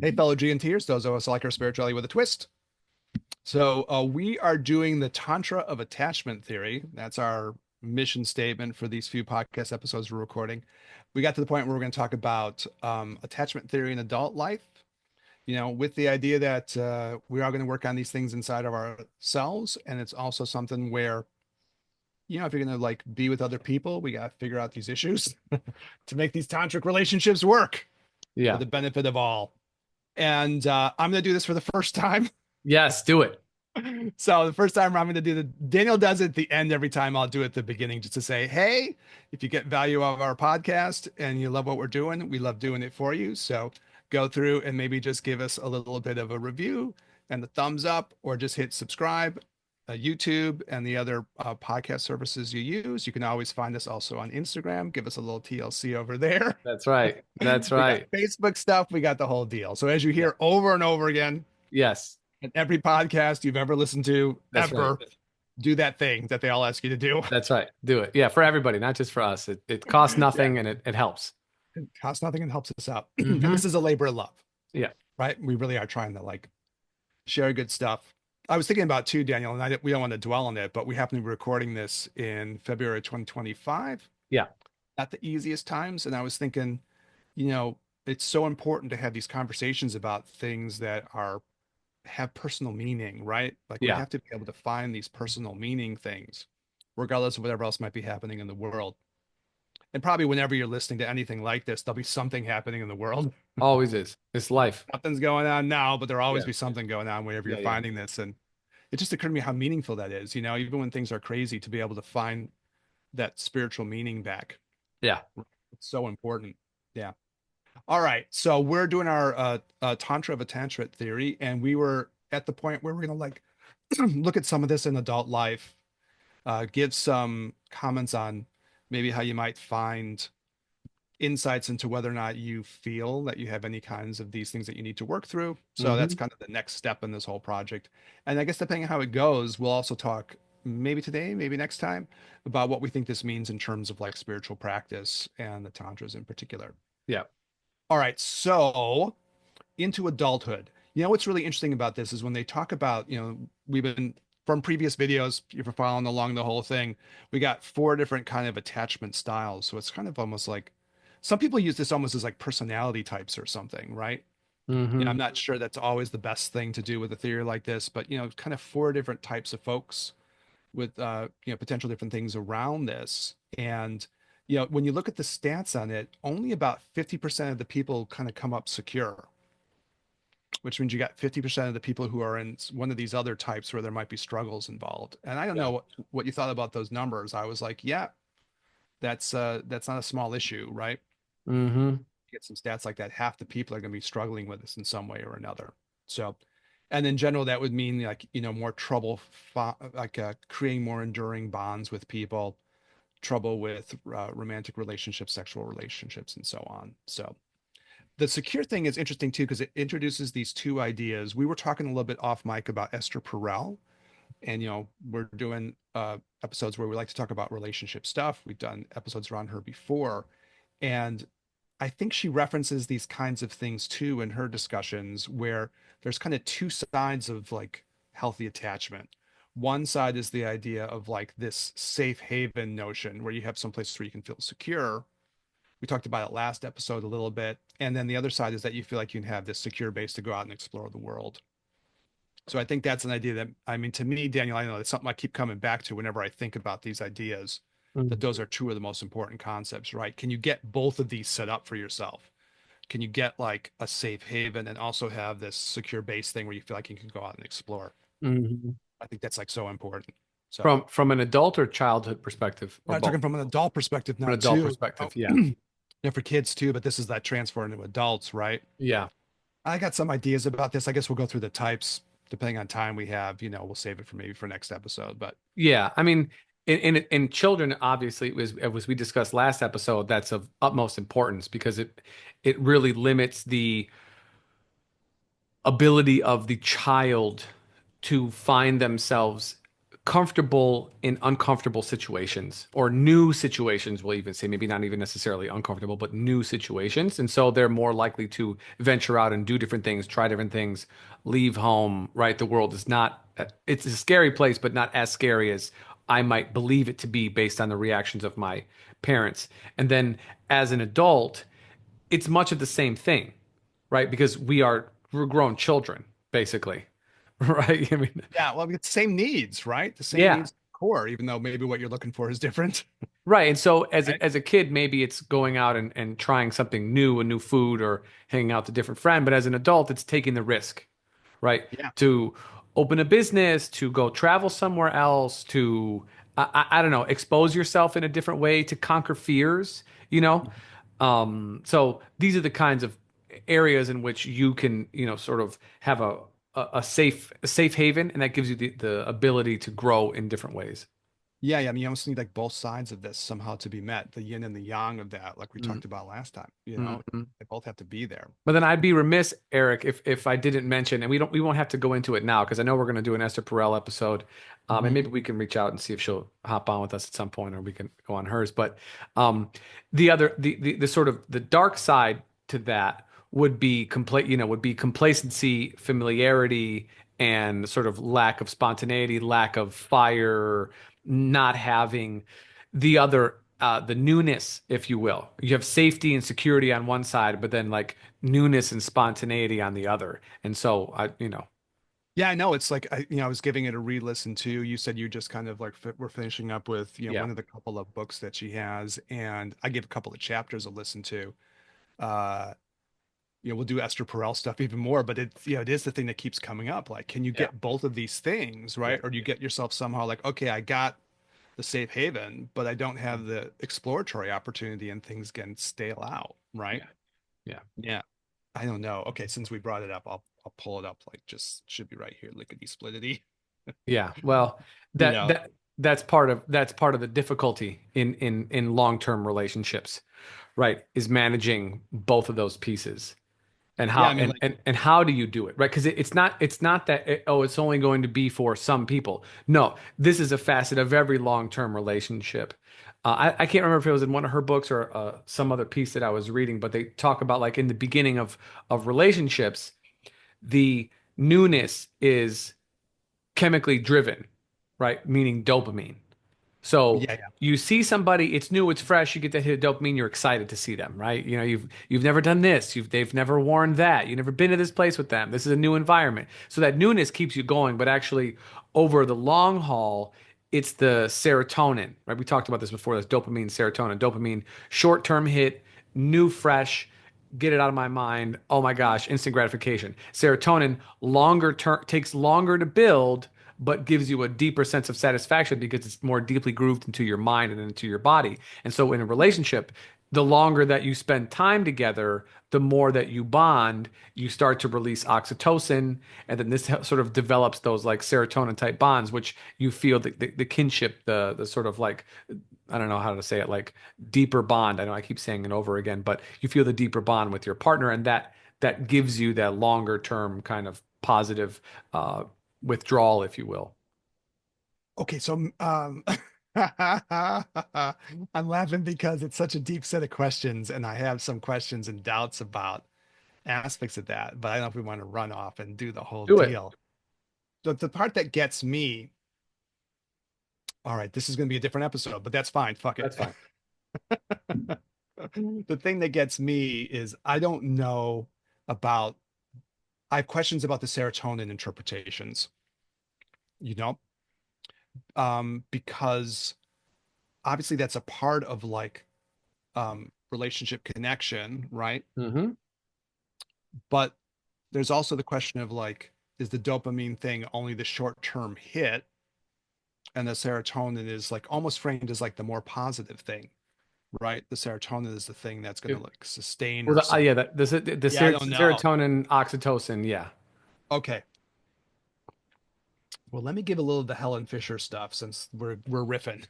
Hey, fellow G&Ters, those of us who like our spirituality with a twist. We are doing the Tantra of Attachment Theory. That's our mission statement for these few podcast episodes we're recording. We got to the point where we're going to talk about attachment theory in adult life, with the idea that we are going to work on these things inside of ourselves. And it's also something where, if you're going to like be with other people, we got to figure out these issues to make these tantric relationships work for Yeah. the benefit of all. And I'm going to do this for the first time. Yes, do it. So the first time I'm going to do Daniel does it at the end every time. I'll do it at the beginning just to say, hey, if you get value out of our podcast and you love what we're doing, we love doing it for you. So go through and maybe just give us a little bit of a review and the thumbs up, or just hit subscribe, YouTube and the other podcast services you use. You can always find us also on Instagram. Give us a little TLC over there. That's right. That's We got right. Facebook stuff. We got the whole deal. So as you Yeah. hear over and over again, Yes, in every podcast you've ever listened to, that's right. ever, do that thing that they all ask you to do. That's right. Do it. Yeah, for everybody, not just for us. It costs Yeah. nothing and it helps. It costs nothing and helps us out. And Hmm. this is a labor of love, Yeah. right? We really are trying to like share good stuff. I was thinking about too, Daniel, and we don't want to dwell on it, but we happen to be recording this in February 2025 Yeah. at the easiest times. And I was thinking, you know, it's so important to have these conversations about things that are have personal meaning, right? Like we Yeah. have to be able to find these personal meaning things, regardless of whatever else might be happening in the world. And probably whenever you're listening to anything like this, there'll be something happening in the world. Always is. It's life. Nothing's going on now, but there'll always Yeah. be something going on whenever you're Yeah. Yeah. finding this. And it just occurred to me how meaningful that is, even when things are crazy, to be able to find that spiritual meaning back. Yeah. It's so important. Yeah. All right. So we're doing our Tantra of Attachment theory, and we were at the point where we're going to like look at some of this in adult life, give some comments on maybe how you might find insights into whether or not you feel that you have any kinds of these things that you need to work through. So that's Hmm. kind of the next step in this whole project. And I guess depending on how it goes, we'll also talk maybe today, maybe next time, about what we think this means in terms of like spiritual practice and the tantras in particular. Yeah. All right, so into adulthood. What's really interesting about this is when they talk about, we've been from previous videos, if you're following along the whole thing, we got four different kind of attachment styles. So it's kind of almost like some people use this almost as like personality types or something, right? I'm Hmm. not sure that's always the best thing to do with a theory like this, but kind of four different types of folks with potential different things around this. And when you look at the stats on it, only about 50% of the people kind of come up secure, which means you got 50% of the people who are in one of these other types where there might be struggles involved. And I don't Yeah. know what you thought about those numbers. I was like, yeah, that's not a small issue, right? Hmm. Get some stats like that. Half the people are going to be struggling with this in some way or another. So, and in general, that would mean like, more trouble, creating more enduring bonds with people, trouble with romantic relationships, sexual relationships, and so on. So, the secure thing is interesting too because it introduces these two ideas. We were talking a little bit off mic about Esther Perel, and we're doing episodes where we like to talk about relationship stuff. We've done episodes around her before, and I think she references these kinds of things too in her discussions, where there's kind of two sides of like healthy attachment. One side is the idea of like this safe haven notion where you have some place where you can feel secure. We talked about it last episode a little bit. And then the other side is that you feel like you can have this secure base to go out and explore the world. So I think that's an idea that, I mean, to me, Daniel, I know it's something I keep coming back to whenever I think about these ideas, that those are two of the most important concepts, right? Can you get both of these set up for yourself? Can you get like a safe haven and also have this secure base thing where you feel like you can go out and explore? Hmm. I think that's like so important. So From an adult or childhood perspective, or I'm both? talking from an adult perspective From now an adult too. perspective, yeah. For kids too, but this is that transfer into adults, right? Yeah. I got some ideas about this. I guess we'll go through the types depending on time we have. We'll save it for maybe for next episode. But Yeah. I mean, in children, obviously, as we discussed last episode, that's of utmost importance because it really limits the ability of the child to find themselves comfortable in uncomfortable situations or new situations, we'll even say, maybe not even necessarily uncomfortable, but new situations. And so they're more likely to venture out and do different things, try different things, leave home, right? The world is not, it's a scary place, but not as scary as I might believe it to be based on the reactions of my parents. And then as an adult, it's much of the same thing, right? Because we're grown children, basically, right? I mean, Yeah, well, we get the same needs, right? The same yeah. needs core, even though maybe what you're looking for is different. Right. And so as Right? a kid, maybe it's going out and trying something new, a new food or hanging out with a different friend. But as an adult, it's taking the risk, right? Yeah. To open a business, to go travel somewhere else, to, I don't know, expose yourself in a different way, to conquer fears, you know? So these are the kinds of areas in which you can, sort of have a safe haven, and that gives you the ability to grow in different ways. Yeah, yeah. I mean, you almost need like both sides of this somehow to be met, the yin and the yang of that, like we talked about last time. Mm-hmm. They both have to be there. But then I'd be remiss, Eric, if I didn't mention, and we won't have to go into it now because I know we're going to do an Esther Perel episode, and Mhm. maybe we can reach out and see if she'll hop on with us at some point, or we can go on hers. But the other, the sort of the dark side to that would be would be complacency, familiarity, and sort of lack of spontaneity, lack of fire, not having the newness, if you will. You have safety and security on one side, but then like newness and spontaneity on the other. And so Yeah, I know. It's like I was giving it a re-listen too. You said you just kind of like we're finishing up with, yeah, one of the couple of books that she has, and I give a couple of chapters a listen to. Uh, we'll do Esther Perel stuff even more, but it is the thing that keeps coming up. Like, can you yeah, get both of these things, yeah, right? Or do you get yourself somehow like, okay, I got the safe haven, but I don't have the exploratory opportunity and things getting stale out, right? yeah, yeah. Yeah. I don't know. Okay, since we brought it up, I'll pull it up like just should be right here, lickety splittity. Yeah. Well, You that know, that that's part of the difficulty in long-term relationships, right? Is managing both of those pieces. And yeah, how I mean like and how do you do it, right? Because it's not that oh, it's only going to be for some people. No, this is a facet of every long-term relationship. I can't remember if it was in one of her books or some other piece that I was reading, but they talk about like in the beginning of relationships, the newness is chemically driven, right? Meaning dopamine. So yeah, yeah. you see somebody, it's new, it's fresh, you get that hit of dopamine, you're excited to see them, right? You've never done this, they've never worn that, you've never been to this place with them. This is a new environment. So that newness keeps you going, but actually over the long haul, it's the serotonin, right? We talked about this before, this dopamine, serotonin, dopamine, short-term hit, new, fresh, get it out of my mind. Oh my gosh, instant gratification. Serotonin, longer term, takes longer to build but gives you a deeper sense of satisfaction because it's more deeply grooved into your mind and into your body. And so in a relationship, the longer that you spend time together, the more that you bond, you start to release oxytocin. And then this sort of develops those like serotonin type bonds, which you feel the kinship, the sort of like, I don't know how to say it, like deeper bond. I know I keep saying it over again, but you feel the deeper bond with your partner, and that gives you that longer term kind of positive withdrawal, if you will. Okay, so I'm laughing because it's such a deep set of questions, and I have some questions and doubts about aspects of that, but I don't know if we want to run off and do the whole Do it. deal. The part that gets me, all right, this is going to be a different episode, but that's fine. Fuck it. That's fine. The thing that gets me is I don't know about, I have questions about the serotonin interpretations, you know, because obviously that's a part of like relationship connection, right? Hmm. But there's also the question of like, is the dopamine thing only the short-term hit? And the serotonin is like almost framed as like the more positive thing, right? The serotonin is the thing that's going to like sustain Well, or support. yeah, the Yeah, I don't know. serotonin, oxytocin, yeah, Okay. Well, let me give a little of the Helen Fisher stuff since we're riffing.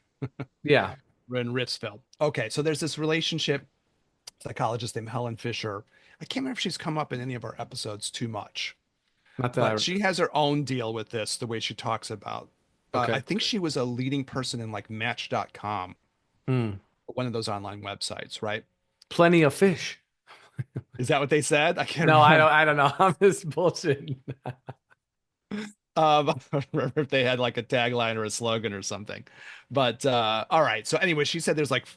yeah. We're in Riffsville. Okay, so there's this relationship psychologist named Helen Fisher. I can't remember if she's come up in any of our episodes too much, Not that I but she has her own deal with this, the way she talks about. Okay. I think she was a leading person in like Match.com, Mm. one of those online websites, right? Plenty of fish. Is that what they said? I can't No, I remember. don't. I don't know. I'm just bullshitting. I don't remember if they had like a tagline or a slogan or something. But all right. So anyway, she said there's like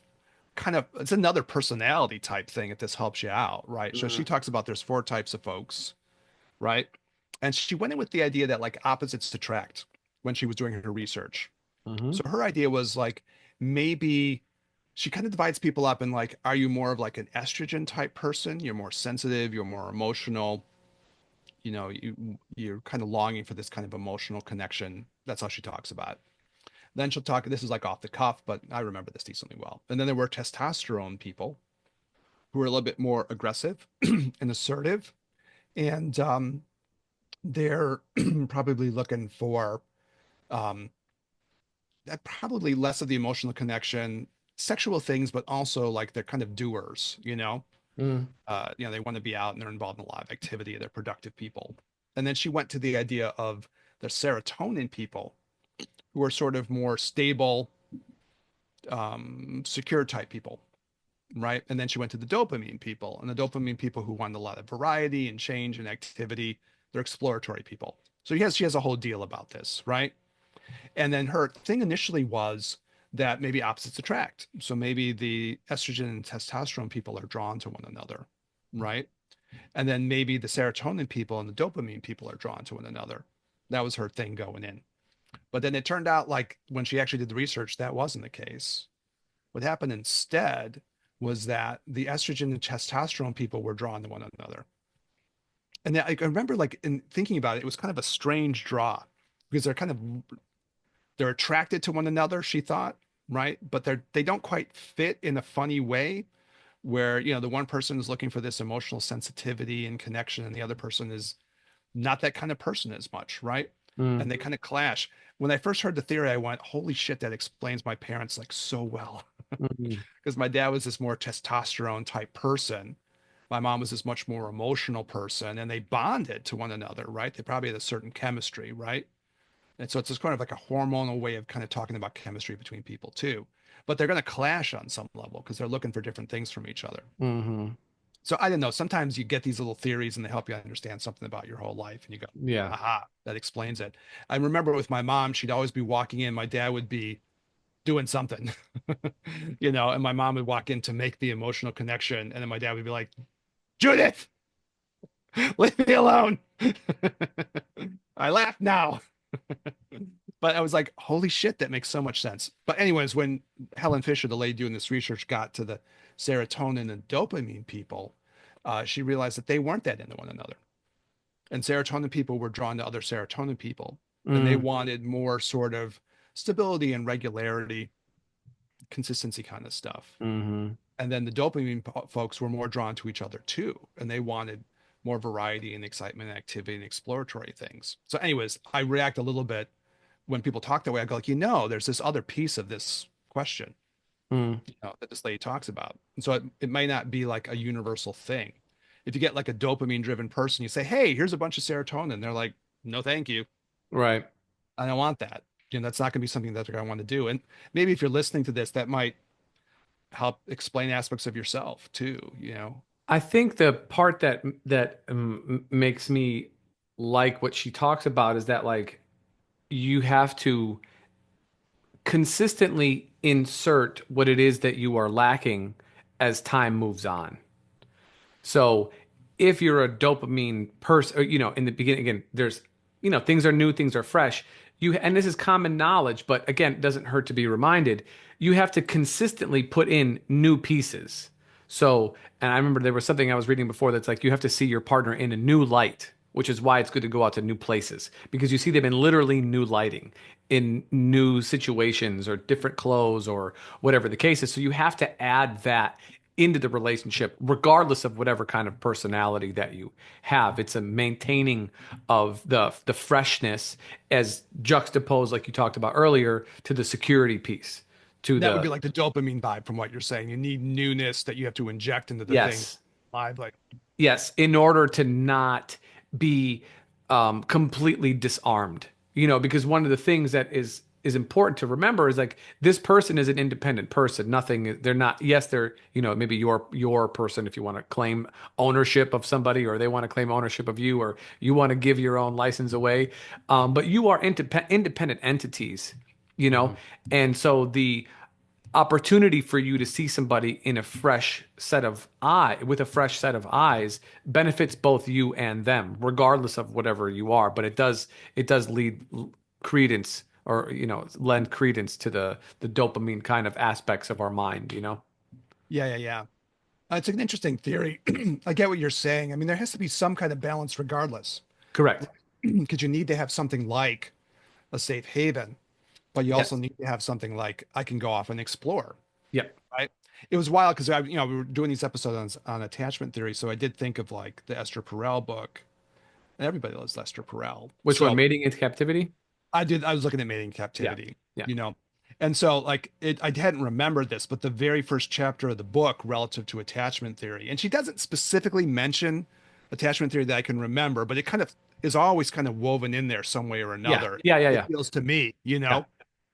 kind of it's another personality type thing if this helps you out, right? So she Mm. talks about there's four types of folks, right? And she went in with the idea that like opposites attract when she was doing her research. Hmm. So her idea was like maybe she kind of divides people up in like, are you more of like an estrogen type person? You're more sensitive, you're more emotional, you're kind of longing for this kind of emotional connection. That's how she talks about it. Then she'll talk, this is like off the cuff, but I remember this decently well. And then there were testosterone people who were a little bit more aggressive and assertive. And they're probably looking for um, that probably less of the emotional connection, sexual things, but also like they're kind of doers, Mm. they want to be out and they're involved in a lot of activity. They're productive people. And then she went to the idea of the serotonin people who are sort of more stable, secure type people, right? And then she went to the dopamine people, and the dopamine people who want a lot of variety and change and activity. They're exploratory people. So she has a whole deal about this, right? And then her thing initially was that maybe opposites attract. So maybe the estrogen and testosterone people are drawn to one another, right? And then maybe the serotonin people and the dopamine people are drawn to one another. That was her thing going in. But then it turned out like when she actually did the research, that wasn't the case. What happened instead was that the estrogen and testosterone people were drawn to one another. And I remember like in thinking about it, it was kind of a strange draw because they're attracted to one another, she thought, right? But they don't quite fit in a funny way where, the one person is looking for this emotional sensitivity and connection and the other person is not that kind of person as much, right? Mm. And they kind of clash. When I first heard the theory, I went, holy shit, that explains my parents like so well. Mm. Because my dad was this more testosterone type person. My mom was this much more emotional person, and they bonded to one another, right? They probably had a certain chemistry, right? And so it's just kind of like a hormonal way of kind of talking about chemistry between people too. But they're going to clash on some level because they're looking for different things from each other. Hmm. So I don't know. Sometimes you get these little theories and they help you understand something about your whole life, and you go, Yeah. aha, that explains it. I remember with my mom, she'd always be walking in. My dad would be doing something, and my mom would walk in to make the emotional connection. And then my dad would be like, Judith, leave me alone. I laugh now. But I was like, holy shit, that makes so much sense. But anyways, when Helen Fisher, the lady doing this research, got to the serotonin and dopamine people, she realized that they weren't that into one another. And serotonin people were drawn to other serotonin people, and they Mm. wanted more sort of stability and regularity, consistency kind of stuff. Hmm. And then the dopamine folks were more drawn to each other too, and they wanted more variety and excitement and activity and exploratory things. So, anyways, I react a little bit when people talk that way. I go like, there's this other piece of this question, Mm. that this lady talks about. And so it may not be like a universal thing. If you get like a dopamine driven person, you say, hey, here's a bunch of serotonin. They're like, no, thank you. Right. I don't want that. That's not going to be something that they're going to want to do. And maybe if you're listening to this, that might help explain aspects of yourself too. I think the part that makes me like what she talks about is that like you have to consistently insert what it is that you are lacking as time moves on. So if you're a dopamine person, in the beginning, again, there's, things are new, things are fresh. And this is common knowledge, but again, it doesn't hurt to be reminded. You have to consistently put in new pieces. So, and I remember there was something I was reading before that's like you have to see your partner in a new light, which is why it's good to go out to new places because you see them in literally new lighting, in new situations or different clothes or whatever the case is. So you have to add that into the relationship, regardless of whatever kind of personality that you have. It's a maintaining of the freshness as juxtaposed, like you talked about earlier, to the security piece, to That would be the like the dopamine vibe from what you're saying. You need newness that you have to inject into the thing yes, live. Like, yes, in order to not be completely disarmed. Because one of the things that is important to remember is like this person is an independent person. Nothing, they're not, yes, they're, maybe your person if you want to claim ownership of somebody or they want to claim ownership of you or you want to give your own license away. But you are independent entities, you know? Mhm. And so the opportunity for you to see somebody in a fresh set of eye with a fresh set of eyes benefits both you and them regardless of whatever you are, but it does lead credence or lend credence to the dopamine kind of aspects of our mind. Yeah, yeah, yeah. It's an interesting theory. I get what you're saying. I mean, there has to be some kind of balance regardless, Correct. because you need to have something like a safe haven, but you also Yes. need to have something like I can go off and explore, Yep. right? It was wild because we were doing these episodes on attachment theory, so I did think of like the Esther Perel book, and everybody loves Esther Perel. Which one? So Mating into captivity? I was looking at Mating Yeah. Captivity, Yeah. you know. And so like I hadn't remembered this, but the very first chapter of the book relative to attachment theory, and she doesn't specifically mention attachment theory that I can remember, but it kind of is always kind of woven in there some way or Yeah. another. Yeah. Yeah. It Yeah. feels to me, you Yeah. know.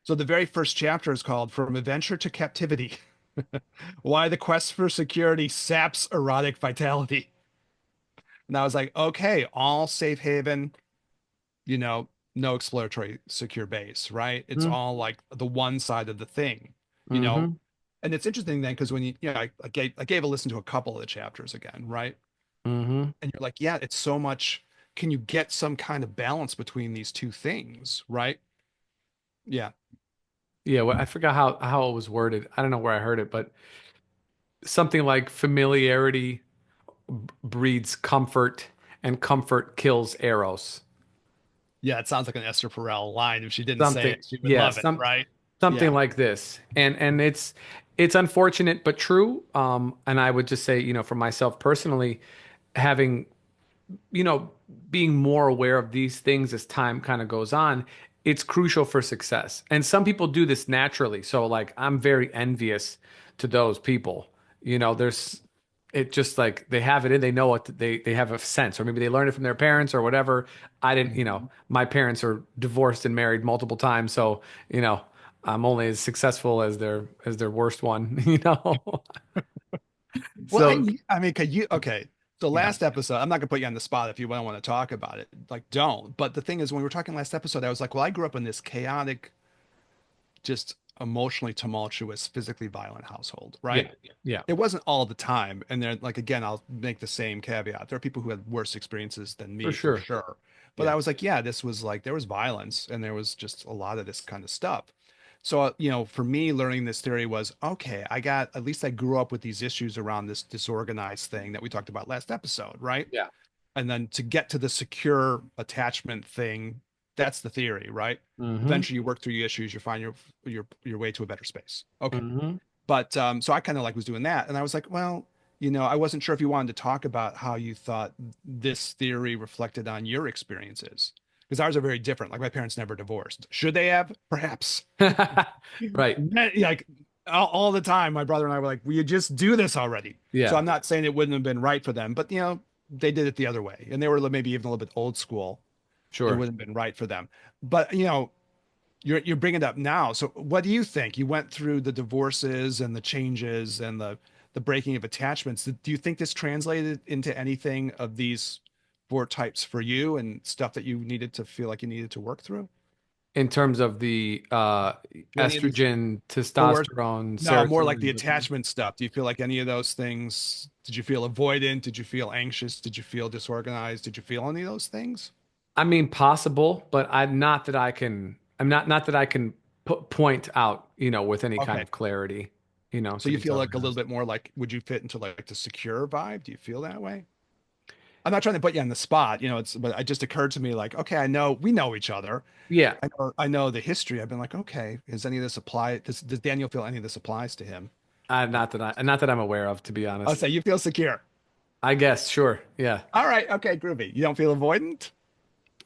So the very first chapter is called From Adventure to Captivity. Why the quest for security saps erotic vitality. And I was like, okay, all safe haven, you know, no exploratory secure base, right? It's all like the one side of the thing, you know. Mm-hmm. And it's interesting then because when I gave a listen to a couple of the chapters again, right? Mm-hmm. And you're like, yeah, it's so much. Can you get some kind of balance between these two things, right? Yeah, Yeah. Well, I forgot how it was worded. I don't know where I heard it, but something like familiarity breeds comfort and comfort kills eros. yeah, it sounds like an Esther Perel line. If she didn't say Something, it, she would yeah, love it, right? something Yeah. like this. And it's unfortunate but true. And I would just say, for myself personally, having you know, being more aware of these things as time kind of goes on, it's crucial for success. And some people do this naturally. So like I'm very envious to those people. There's it just like they have it in, they know what they have a sense, or maybe they learned it from their parents or whatever. I didn't, Mhm. my parents are divorced and married multiple times, so you know, I'm only as successful as their worst one. Well, So I mean, could you, okay. So yeah, last episode, I'm not gonna put you on the spot if you don't want to talk about it. Like, don't. But the thing is, when we were talking last episode, I was like, well, I grew up in this chaotic, just emotionally tumultuous, physically violent household, right? yeah, yeah, It wasn't all the time. And then, like, again, I'll make the same caveat. There are people who had worse experiences than for me, for sure. sure. But Yeah. I was like, yeah, this was like, there was violence and there was just a lot of this kind of stuff. So, for me, learning this theory was okay, at least I grew up with these issues around this disorganized thing that we talked about last episode, right? Yeah. And then to get to the secure attachment thing, that's the theory, right? Mm-hmm. Eventually you work through your issues, you find your way to a better space. Okay. Mm-hmm. But so I kind of like was doing that. And I was like, well, I wasn't sure if you wanted to talk about how you thought this theory reflected on your experiences. Because ours are very different. Like my parents never divorced. Should they have? Perhaps. Right. Like all the time, my brother and I were like, "Will you just do this already?" So Yeah. I'm not saying it wouldn't have been right for them, but they did it the other way, and they were maybe even a little bit old school. It Sure. wouldn't have been right for them. But you're bringing it up now. So what do you think? You went through the divorces and the changes and the breaking of attachments. Do you think this translated into anything of these four types for you and stuff that you needed to feel like you needed to work through? In terms of the Do any of these estrogen, four? testosterone, No, more like the serotonin. attachment stuff. Do you feel like any of those things? Did you feel avoidant? Did you feel anxious? Did you feel disorganized? Did you feel any of those things? I mean, possible, but I'm not that I can. I'm not that I can point out, with any kind Okay. of clarity, So to you be feel totally like a little honest. bit more like, would you fit into like the secure vibe? Do you feel that way? I'm not trying to put you on the spot, but it just occurred to me like, okay, we know each other. Yeah, I know the history. I've been like, okay, does any of this apply? Does Daniel feel any of this applies to him? not that I'm aware of, to be I'll honest. say you feel secure. I guess, sure, yeah. All right. Okay. Groovy. You don't feel avoidant?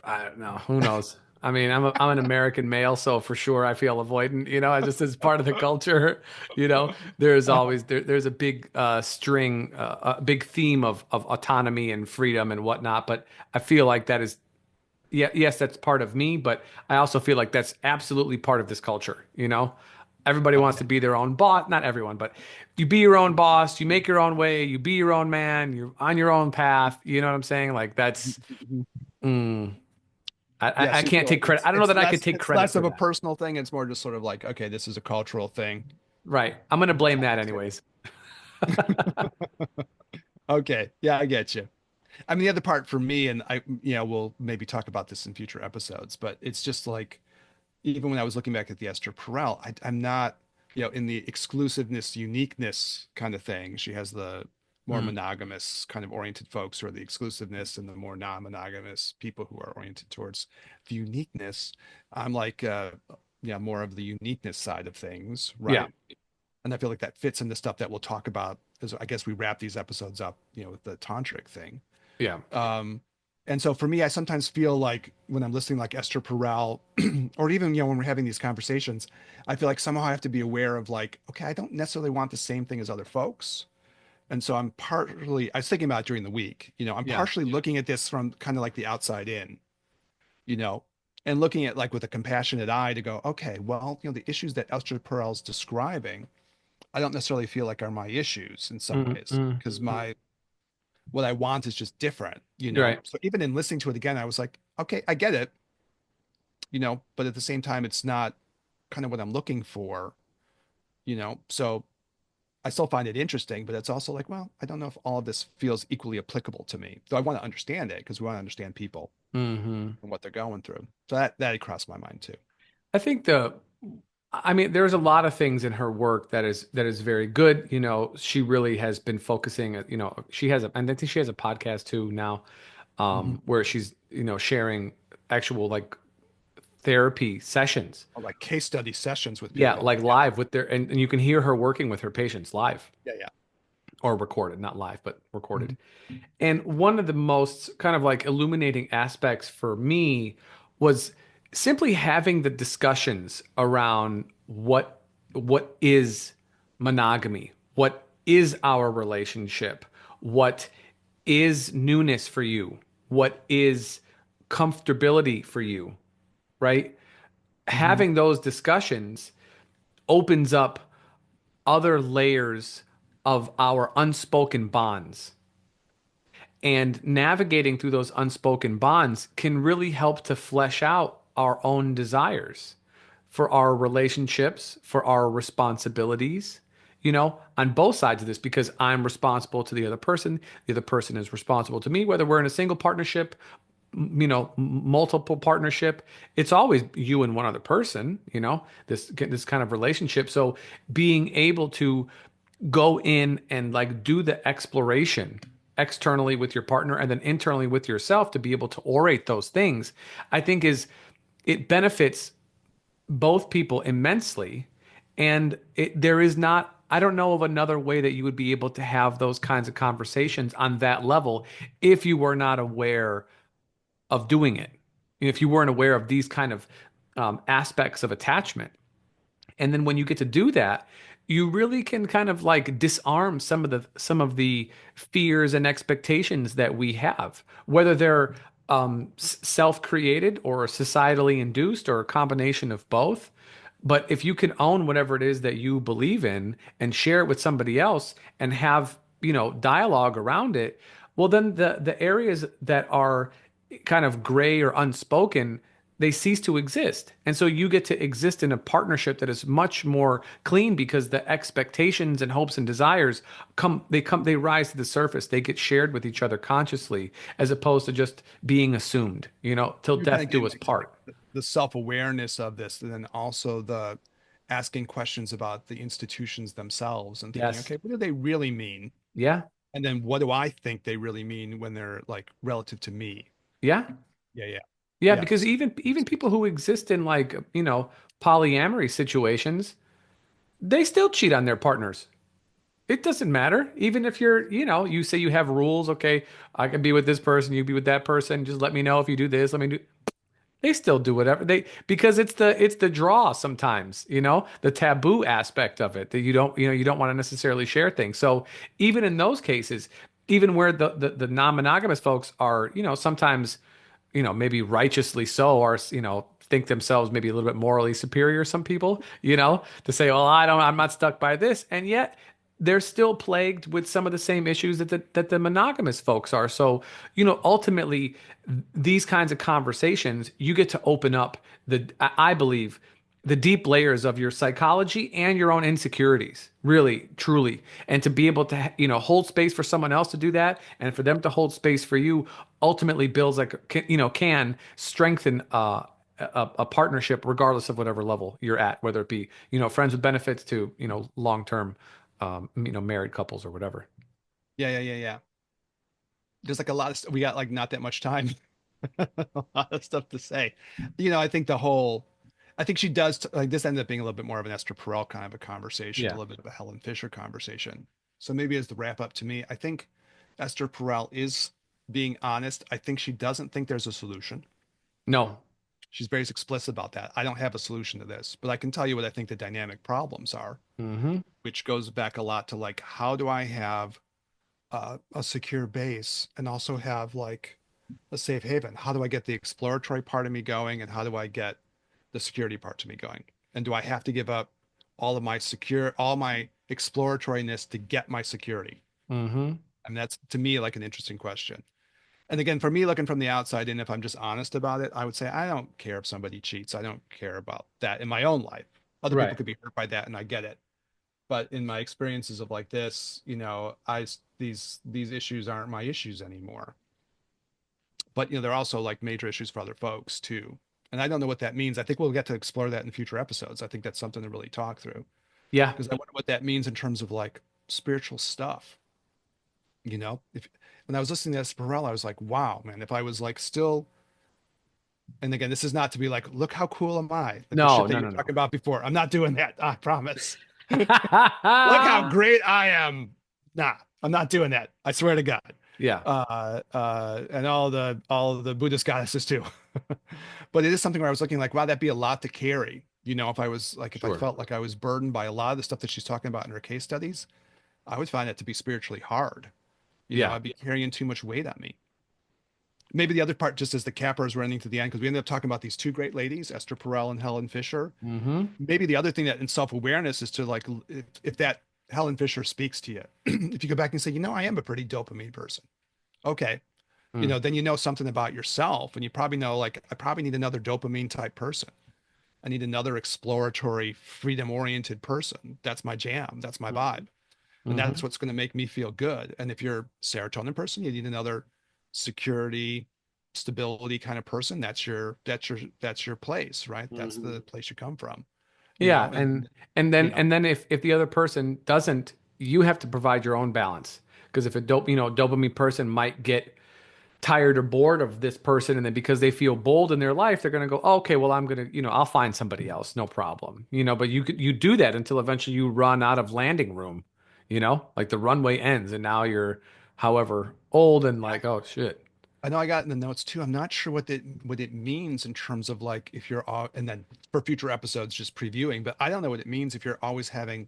I don't know. Who knows? I mean, I'm an American male, so for sure I feel avoidant. I just as part of the culture. There's always there's a big string, a big theme of autonomy and freedom and whatnot. But I feel like that is yeah, yes, that's part of me, but I also feel like that's absolutely part of this culture, you know? Everybody wants to Okay. be their own boss, not everyone, but you be your own boss, you make your own way, you be your own man, you're on your own path, you know what I'm saying? Like that's Mhm. mm, Yeah, I so you can't feel take like credit. I don't know that I could take it's credit less for of a that. personal thing. It's more just sort of like, okay, this is a cultural thing. Right. I'm gonna We're blame all that the same. anyways. Okay. Yeah, I get you. I mean, the other part for me, and we'll maybe talk about this in future episodes, but it's just like, even when I was looking back at the Esther Perel, I'm not, in the exclusiveness, uniqueness kind of thing. She has the more Mm, monogamous kind of oriented folks who are the exclusiveness, and the more non-monogamous people who are oriented towards the uniqueness. I'm like, yeah, more of the uniqueness side of things, yeah. right? And I feel like that fits into stuff that we'll talk about as I guess we wrap these episodes up, with the tantric thing. Yeah. Um, and so for me, I sometimes feel like when I'm listening like Esther Perel, or even, when we're having these conversations, I feel like somehow I have to be aware of like, okay, I don't necessarily want the same thing as other folks. And so I was thinking about it during the week, I'm Yeah. partially looking at this from kind of like the outside in, you know, and looking at like with a compassionate eye to go, okay, well, the issues that Esther Perel's describing, I don't necessarily feel like are my issues in some Mm, ways mm. because what I want is just different, You're right. So even in listening to it again, I was like, okay, I get it, but at the same time, it's not kind of what I'm looking for, So I still find it interesting, but it's also like, well, I don't know if all of this feels equally applicable to me. Though I want to understand it because we want to understand people Hmm. and what they're going through. So that crossed my mind too. I think I mean, there's a lot of things in her work that is very good. You know, she really has been focusing. She has and I think she has a podcast too now, Mhm. where she's sharing actual like therapy sessions. Or like case study sessions with Yeah, people. like Yeah. live with and you can hear her working with her patients live Yeah. Yeah. or recorded, not live, but recorded. Mhm. And one of the most kind of like illuminating aspects for me was simply having the discussions around what is monogamy? What is our relationship? What is newness for you? What is comfortability for you? Right? Mhm. Having those discussions opens up other layers of our unspoken bonds. And navigating through those unspoken bonds can really help to flesh out our own desires for our relationships, for our responsibilities, on both sides of this, because I'm responsible to the other person is responsible to me, whether we're in a single partnership, multiple partnership, it's always you and one other person, this kind of relationship. So being able to go in and like do the exploration externally with your partner and then internally with yourself to be able to orate those things, I think is it benefits both people immensely. And there is not, I don't know of another way that you would be able to have those kinds of conversations on that level if you were not aware of doing it. If you weren't aware of these kind of aspects of attachment. And then when you get to do that, you really can kind of like disarm some of the fears and expectations that we have, whether they're self-created or societally induced or a combination of both. But if you can own whatever it is that you believe in and share it with somebody else and have, dialogue around it, well, then the areas that are kind of gray or unspoken, they cease to exist. And so you get to exist in a partnership that is much more clean because the expectations and hopes and desires they rise to the surface. They get shared with each other consciously as opposed to just being assumed, till You're kind death of do getting us to like part. the self-awareness of this, and then also the asking questions about the institutions themselves and thinking, Yes. okay, what do they really mean? Yeah. And then what do I think they really mean when they're like relative to me? Yeah. Yeah, yeah. Yeah, because Yes. even people who exist in like, polyamory situations, they still cheat on their partners. It doesn't matter. Even if you say you have rules, okay, I can be with this person, you be with that person, just let me know if you do this, let me do. They still do whatever because it's the draw sometimes, the taboo aspect of it that you don't want to necessarily share things. So even in those cases, even where the non-monogamous folks are, sometimes maybe righteously so, or, think themselves maybe a little bit morally superior, some people, to say, well, I'm not stuck by this. And yet they're still plagued with some of the same issues that the monogamous folks are. So, ultimately, these kinds of conversations, you get to open up I believe, the deep layers of your psychology and your own insecurities, really, truly. And to be able to, hold space for someone else to do that, and for them to hold space for you, ultimately builds can strengthen a partnership regardless of whatever level you're at, whether it be, friends with benefits to, long-term, married couples or whatever. Yeah, yeah, yeah, yeah. There's like a lot of we got like not that much time. A lot of stuff to say. I think I think she does like this ended up being a little bit more of an Esther Perel kind of a conversation, a Yeah. little bit of a Helen Fisher conversation. So maybe as the wrap up to me, I think Esther Perel is being honest. I think she doesn't think there's a solution. No. She's very explicit about that. I don't have a solution to this, but I can tell you what I think the dynamic problems are, Mm-hmm. which goes back a lot to like, how do I have a secure base and also have like a safe haven? How do I get the exploratory part of me going, and how do I get the security part to me going? And do I have to give up all my exploratoriness to get my security? Mm-hmm. And that's to me like an interesting question. And again, for me, looking from the outside in, if I'm just honest about it, I would say I don't care if somebody cheats. I don't care about that in my own life. Other people Right. could be hurt by that, and I get it. But in my experiences of like this, these issues aren't my issues anymore. But they're also like major issues for other folks too. And I don't know what that means. I think we'll get to explore that in future episodes. I think that's something to really talk through, Yeah. because I wonder what that means in terms of like spiritual stuff. If when I was listening to Esperella, I was like, wow, man, if I was like still, and again, this is not to be like, look how cool am I? Like the No, shit that no, you no, were no. talking about before. I'm not doing that. I promise. Look how great I am. Nah, I'm not doing that. I swear to God. Yeah. And all the Buddhist goddesses too. But it is something where I was looking like, wow, that'd be a lot to carry. If I was like, if I Sure. felt like I was burdened by a lot of the stuff that she's talking about in her case studies, I would find it to be spiritually hard. Yeah. I'd be carrying too much weight on me. Maybe the other part, just as the capper running to the end, because we ended up talking about these two great ladies, Esther Perel and Helen Fisher. Mm-hmm. Maybe the other thing that in self-awareness is to like, if that Helen Fisher speaks to you, if you go back and say, I am a pretty dopamine person. Okay. Mm. Then something about yourself, and you probably know, like, I probably need another dopamine type person. I need another exploratory, freedom oriented person. That's my jam. That's my vibe. And Mm-hmm. that's what's going to make me feel good. And if you're a serotonin person, you need another security, stability kind of person. That's your place, right? That's Mm-hmm. the place you come from, Yeah, and and and then you know, and then if the other person doesn't, you have to provide your own balance. Because if a dopamine person might get tired or bored of this person, and then because they feel bold in their life, they're gonna go, "Oh, okay, well, I'm gonna, I'll find somebody else, no problem. But you do that until eventually you run out of landing room, like the runway ends, and now you're however old and like, oh shit. I know I got in the notes too. I'm not sure what it means in terms of like if you're all, and then for future episodes just previewing, but I don't know what it means if you're always having,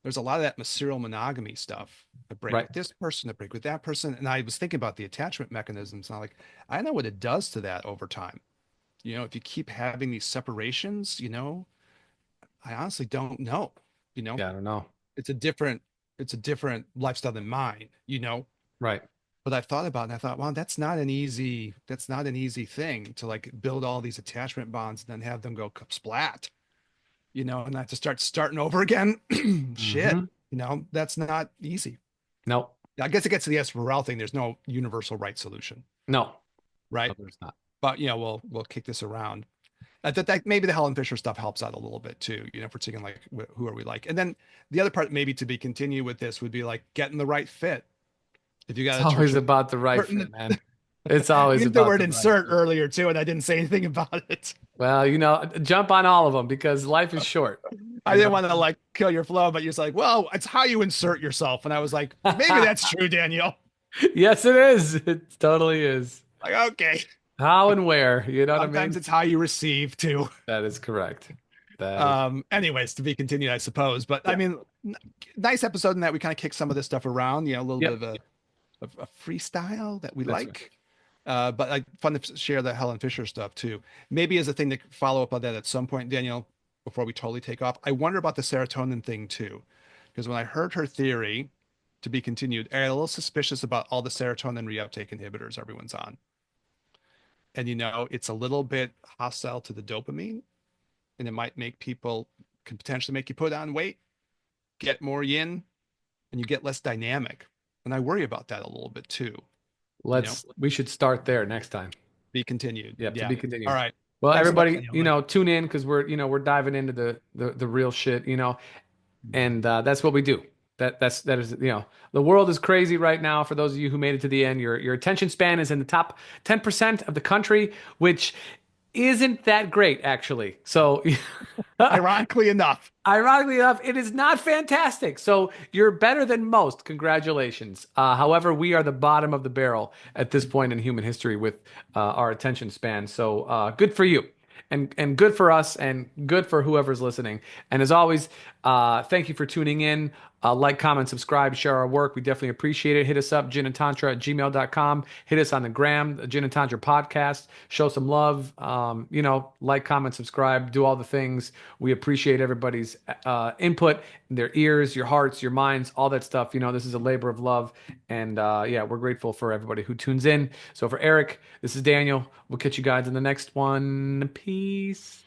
there's a lot of that serial monogamy stuff. A break Right. with this person, a break with that person. And I was thinking about the attachment mechanisms. And I'm like, I know what it does to that over time. If you keep having these separations, I honestly don't know. You know, Yeah, I don't know. it's a different, it's a different lifestyle than mine. Right. But I've thought about it and I thought, well, that's not an easy thing to like build all these attachment bonds and then have them go splat, and I have to starting over again. Shit, Mm-hmm. that's not easy. No. I guess it gets to the Esmeralda thing. There's no universal right solution, No. No, right? there's not. But we'll kick this around. I thought that maybe the Helen Fisher stuff helps out a little bit too, if we're taking like who are we like? And then the other part maybe to be continued with this would be like getting the right fit. If you It's got a always church about the right fit, certain man. It's you always used the about word the right insert fit. earlier too, and I didn't say anything about it. Well, jump on all of them because life is short. I didn't want to like kill your flow, but you're just like, well, it's how you insert yourself. And I was like, maybe that's true, Daniel. Yes, it is. It totally is. Like, okay. How and where, you know what I Sometimes mean? it's how you receive too. That is correct. That is, Anyways, to be continued, I suppose. But I yeah. mean, nice episode in that we kind of kick some of this stuff around, a little bit Yep. of a freestyle that we That's right. like. But like fun to share the Helen Fisher stuff too. Maybe as a thing to follow up on that at some point, Daniel, before we totally take off. I wonder about the serotonin thing too, because when I heard her theory to be continued, I got a little suspicious about all the serotonin reuptake inhibitors everyone's on. And it's a little bit hostile to the dopamine, and it might make people can potentially make you put on weight, get more yin, and you get less dynamic. And I worry about that a little bit too. You know, We should start there next time. be continued. Yep, to Yeah. be All continued. right. Well, Thanks so much, everybody, Daniel. tune in because we're diving into the real shit, and that's what we do. That is, the world is crazy right now. For those of you who made it to the end, your attention span is in the top 10% of the country, which isn't that great actually. So Ironically enough. ironically enough, it is not fantastic. So you're better than most. Congratulations. However, we are the bottom of the barrel at this point in human history with our attention span. So good for you. And good for us and good for whoever's listening. And as always, thank you for tuning in. Like, comment, subscribe, share our work. We definitely appreciate it. Hit us up, ginandtantra@gmail.com. Hit us on the gram, the Gin and Tantra podcast. Show some love. Like, comment, subscribe, do all the things. We appreciate everybody's input, their ears, your hearts, your minds, all that stuff. This is a labor of love. And yeah, we're grateful for everybody who tunes in. So for Eric, this is Daniel. We'll catch you guys in the next one. Peace.